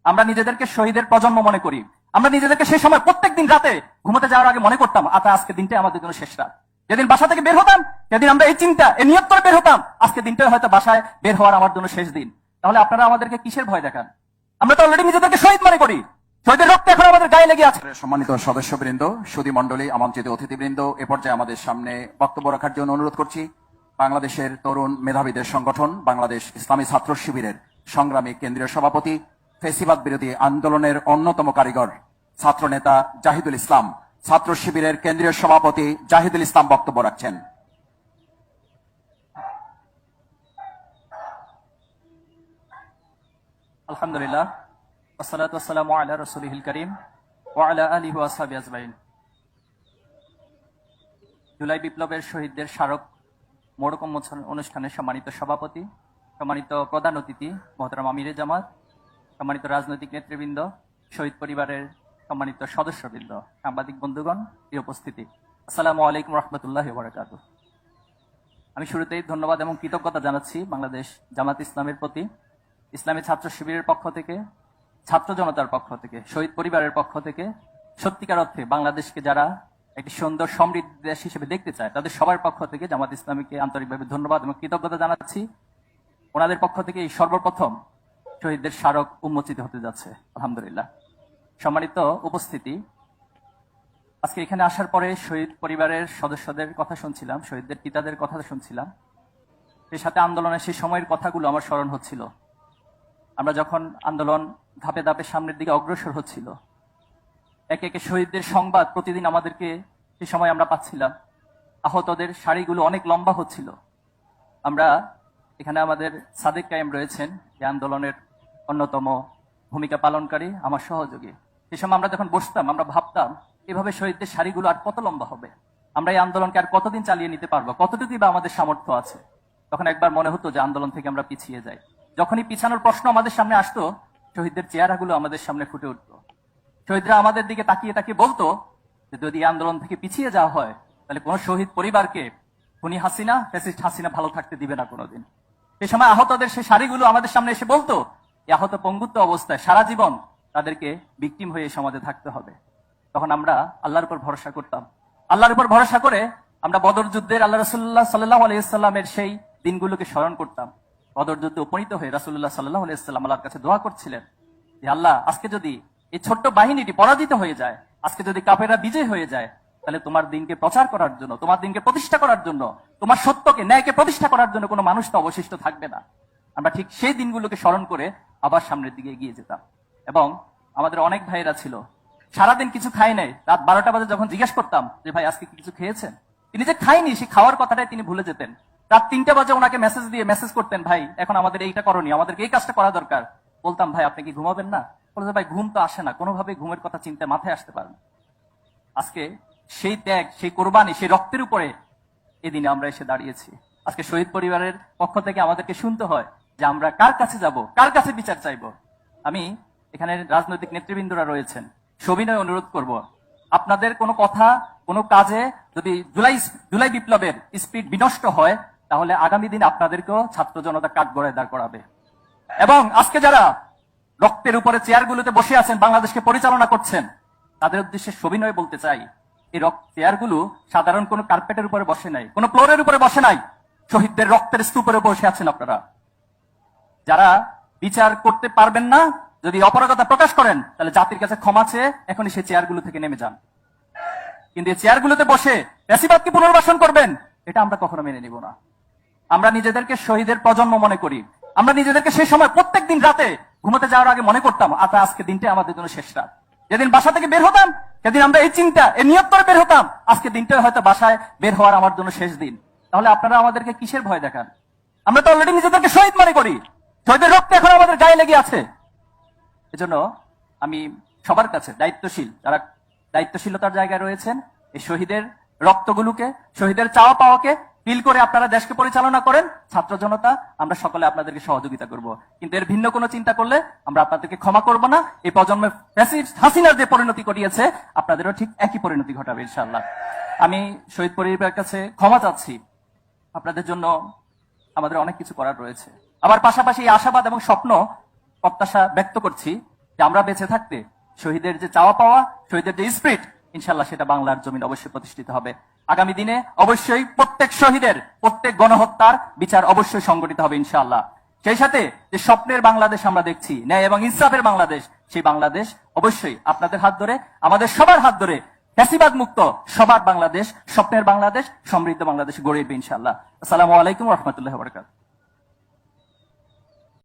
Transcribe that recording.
আমরা নিজেদেরকে শহীদের প্রজন্ম মনে করি। আমরা নিজেদেরকে সেই সময় প্রত্যেকদিন রাতে ঘুমোতে যাওয়ার আগে মনে করতাম, আজকে দিনটাই আমাদের জন্য শেষ রাত। যেদিন বাসা থেকে বের হতাম সেদিন আমরা এই চিন্তা, এই নিয়ত করে বের হতাম, আজকে দিনটাই হয়তো বাসায় বের হওয়ার আমার জন্য শেষ দিন। তাহলে আপনারা আমাদেরকে কিসের ভয় দেখান? আমরা তো অলরেডি নিজেদেরকে শহীদ মনে করি। শহীদের রক্ত এখন আমাদের গায়ে লেগে আছে। সম্মানিত সদস্যবৃন্দ, সুধী মণ্ডলী, আমন্ত্রিত অতিথিবৃন্দ, এ পর্যায়ে আমাদের সামনে বক্তব্য রাখার জন্য অনুরোধ করছি বাংলাদেশের তরুণ মেধাবীদের সংগঠন বাংলাদেশ ইসলামী ছাত্র শিবিরের সংগ্রামী কেন্দ্রীয় সভাপতি, ফেসিবাদ বিরোধী আন্দোলনের অন্যতম কারিগর, ছাত্র নেতা জাহিদুল ইসলাম। ছাত্র শিবিরের কেন্দ্রীয় সভাপতি জাহিদুল ইসলাম বক্তব্য রাখছেন। আলহামদুলিল্লাহ, ওয়াসসালাতু ওয়াসসালামু আলা রাসূলিল কারীম ওয়া আলা আলিহি ওয়া সাহবিহি আজমাইন। জুলাই বিপ্লবের শহীদদের স্মারক মোড়ক উন্মোচন অনুষ্ঠানের সম্মানিত সভাপতি, সম্মানিত প্রধান অতিথি মোহতারাম আমিরে জামাত, সম্মানিত রাজনৈতিক নেতৃবৃন্দ, শহীদ পরিবারের সম্মানিত সদস্যবৃন্দ, সাংবাদিক বন্ধুগণ, এই উপস্থিতি, আসসালামু আলাইকুম রাহমাতুল্লাহি ওয়া বারাকাতুহু। আমি শুরুতেই ধন্যবাদ এবং কৃতজ্ঞতা জানাচ্ছি বাংলাদেশ জামাত ইসলামের প্রতি, ইসলামী ছাত্র শিবিরের পক্ষ থেকে, ছাত্র জনতার পক্ষ থেকে, শহীদ পরিবারের পক্ষ থেকে, সত্যিকার অর্থে বাংলাদেশকে যারা একটি সুন্দর সমৃদ্ধ দেশ হিসেবে দেখতে চায় তাদের সবার পক্ষ থেকে জামাত ইসলামীকে আন্তরিকভাবে ধন্যবাদ এবং কৃতজ্ঞতা জানাচ্ছি। ওনাদের পক্ষ থেকে এই সর্বপ্রথম শহীদদের স্মারক উন্মোচিত হতে যাচ্ছে, আলহামদুলিল্লাহ। সম্মানিত উপস্থিতি, আজকে এখানে আসার পরে শহীদ পরিবারের সদস্যদের কথা শুনছিলাম, শহীদদের পিতাদের কথা শুনছিলাম, সেই সাথে আন্দোলনের সেই সময়ের কথাগুলো আমার স্মরণ হচ্ছিল। আমরা যখন আন্দোলন ধাপে ধাপে সামনের দিকে অগ্রসর হচ্ছিল, একে একে শহীদদের সংবাদ প্রতিদিন আমাদেরকে সেই সময় আমরা পাচ্ছিলাম। আহতদের সারিগুলো অনেক লম্বা হচ্ছিল। আমরা এখানে আমাদের সাদেক কায়েম রয়েছেন, এই আন্দোলনের অন্যতম ভূমিকা পালনকারী, আমার সহযোগী। সেই সময় আমরা যখন বসতাম আমরা ভাবতাম এভাবে শহীদদের সারিগুলো আর কত লম্বা হবে, আমরা এই আন্দোলনকে আর কতদিন চালিয়ে নিতে পারবো, কতটুকুই বা আমাদের সামর্থ্য আছে। তখন একবার মনে হতো যে আন্দোলন থেকে আমরা পিছিয়ে যাই। যখনই পিছানোর প্রশ্ন আমাদের সামনে আসতো, শহীদদের চেহারাগুলো আমাদের সামনে ফুটে উঠতো। শহীদরা আমাদের দিকে তাকিয়ে তাকিয়ে বলতো যে যদি আন্দোলন থেকে পিছিয়ে যাওয়া হয় তাহলে কোন শহীদ পরিবারকে খুনি হাসিনা, ফ্যাসিস্ট হাসিনা ভালো থাকতে দিবে না কোনোদিন। সে সময় আহতদের সেই সারিগুলো আমাদের সামনে এসে বলতো এই আহত পঙ্গুত্ব অবস্থায় সারা জীবন তাদেরকে ভিকটিম হয়ে সমাজে থাকতে হবে। তখন আমরা আল্লাহর উপর ভরসা করতাম। আল্লাহর উপর ভরসা করে আমরা বদর যুদ্ধের আল্লাহ রাসূলুল্লাহ সাল্লাল্লাহু আলাইহি ওয়াসাল্লামের সেই দিনগুলোকে স্মরণ করতাম। বদর যুদ্ধে উপনীত হয়ে রাসূলুল্লাহ সাল্লাল্লাহু আলাইহি ওয়াসাল্লাম আল্লাহর কাছে দোয়া করছিলেন যে আল্লাহ, আজকে যদি এই ছোট্ট বাহিনীটি পরাজিত হয়ে যায়, আজকে যদি কাফেররা বিজয় হয়ে যায়, তাহলে তোমার দিনকে প্রচার করার জন্য, তোমার দিনকে প্রতিষ্ঠা করার জন্য, তোমার সত্যকে, ন্যায়কে প্রতিষ্ঠা করার জন্য কোনো মানুষ তো অবশিষ্ট থাকবে না। আমরা ঠিক সেই দিনগুলোকে স্মরণ করে আবার সামনের দিকে এগিয়ে যেতাম। এবং আমাদের অনেক ভাইয়েরা ছিল সারাদিন কিছু খায় নাই, রাত 12টা বাজে যখন জিজ্ঞেস করতাম যে ভাই আজকে কি কিছু খেয়েছেন, তিনি যে খায়নি সেই খাওয়ার কথাটাই তিনি ভুলে যেতেন। রাত 3টা বাজে ওনাকে মেসেজ করতেন, ভাই এখন আমাদের এইটা করণীয়, আমাদেরকে এই কাজটা করা দরকার। বলতাম ভাই আপনি কি ঘুমাবেন না? বলতে ভাই ঘুম তো আসে না, কোনোভাবে ঘুমের কথা চিন্তা মাথায় আসতে পারে না। আজকে সেই ত্যাগ, সেই কোরবানি, সেই রক্তের উপরে এদিনে আমরা এসে দাঁড়িয়েছি। আজকে শহীদ পরিবারের পক্ষ থেকে আমাদেরকে শুনতে হয় যে আমরা কার কাছে যাব, কার কাছে বিচার চাইব। আমি এখানে রাজনৈতিক নেতৃবৃন্দরা রয়েছেন, সবিনয় অনুরোধ করব, আপনাদের কোনো কথা, কোনো কাজে যদি জুলাই বিপ্লবের স্পিড বিনষ্ট হয় তাহলে আগামী দিন আপনাদেরকেও ছাত্র জনতা কাঠগড়ায় দাঁড় করাবে। এবং আজকে যারা রক্তের উপরে চেয়ারগুলোতে বসে আছেন, বাংলাদেশকে পরিচালনা করছেন, তাদের উদ্দেশ্যে সবিনয় বলতে চাই, এই চেয়ারগুলো সাধারণ কোনো কার্পেটের উপরে বসে নাই, কোনো ফ্লোরের উপরে বসে নাই, শহীদদের রক্তের স্তূপের বসে আছেন আপনারা। যারা বিচার করতে পারবেন না, যদি অপারগতা প্রকাশ করেন, তাহলে জাতির কাছে ক্ষমা চেয়ে এখনই সেই চেয়ারগুলো থেকে নেমে যান। কিন্তু এই চেয়ারগুলোতে বসে ফ্যাসিবাদকে পুনর্বাসন করবেন, এটা আমরা কখনো মেনে নিব না। আমরা নিজেদেরকে শহীদের প্রজন্ম মনে করি। আমরা নিজেদেরকে সেই সময় প্রত্যেকদিন রাতে ঘুমোতে যাওয়ার আগে মনে করতাম আজকে দিনটাই আমাদের জন্য শেষ রাত। যেদিন বাসা থেকে বের হতাম সেদিন আমরা এই চিন্তা, এই নিয়ত করে বের হতাম, আজকে দিনটাই হয়তো বাসায় বের হওয়ার আমার জন্য শেষ দিন। তাহলে আপনারা আমাদেরকে কিসের ভয় দেখান? আমরা তো অলরেডি নিজেদেরকে শহীদ মনে করি। শহীদের রক্ত এখন আমাদের গায়ে লেগে আছে। এজন্য আমি সবার কাছে দায়িত্বশীল, যারা দায়িত্বশীলতার জায়গায় রয়েছেন, এই শহীদের রক্তগুলোকে, শহীদের চাওয়া পাওয়াকে ফিল করে আপনারা দেশকে পরিচালনা করেন। ছাত্র জনতা আমরা সকলে আপনাদেরকে সহযোগিতা করব, কিন্তু এর ভিন্ন কোনো চিন্তা করলে আমরা আপনাদেরকে ক্ষমা করব না। এই প্রজন্মের ফ্যাসিস্ট হাসিনার যে পরিণতি ঘটিয়েছে আপনাদেরও ঠিক একই পরিণতি ঘটাবে ইনশাআল্লাহ। আমি শহীদ পরিবারের কাছে ক্ষমা চাচ্ছি। আপনাদের জন্য আমাদের অনেক কিছু করার রয়েছে। আবার পাশাপাশি আশাবাদ এবং স্বপ্ন, প্রত্যাশা ব্যক্ত করছি যে যে আমরা বেঁচে থাকতে শহীদের যে চাওয়া পাওয়া, শহীদের যে স্পিরিট, ইনশাল্লাহ সেটা বাংলার জমিন অবশ্যই প্রতিষ্ঠিত হবে। আগামী দিনে অবশ্যই প্রত্যেক শহীদের, প্রত্যেক গণহত্যার বিচার অবশ্যই সংগঠিত হবে ইনশাআল্লাহ। সেই সাথে যে স্বপ্নের বাংলাদেশ আমরা দেখছি, ন্যায় এবং ইনসাফের বাংলাদেশ, সেই বাংলাদেশ অবশ্যই আপনাদের হাত ধরে, আমাদের সবার হাত ধরে ফ্যাসিবাদ মুক্ত সবার বাংলাদেশ, স্বপ্নের বাংলাদেশ, সমৃদ্ধ বাংলাদেশ গড়ে উঠবে ইনশাআল্লাহ। আসসালামু আলাইকুম ওয়া রাহমাতুল্লাহি ওয়া বারাকাতুহু।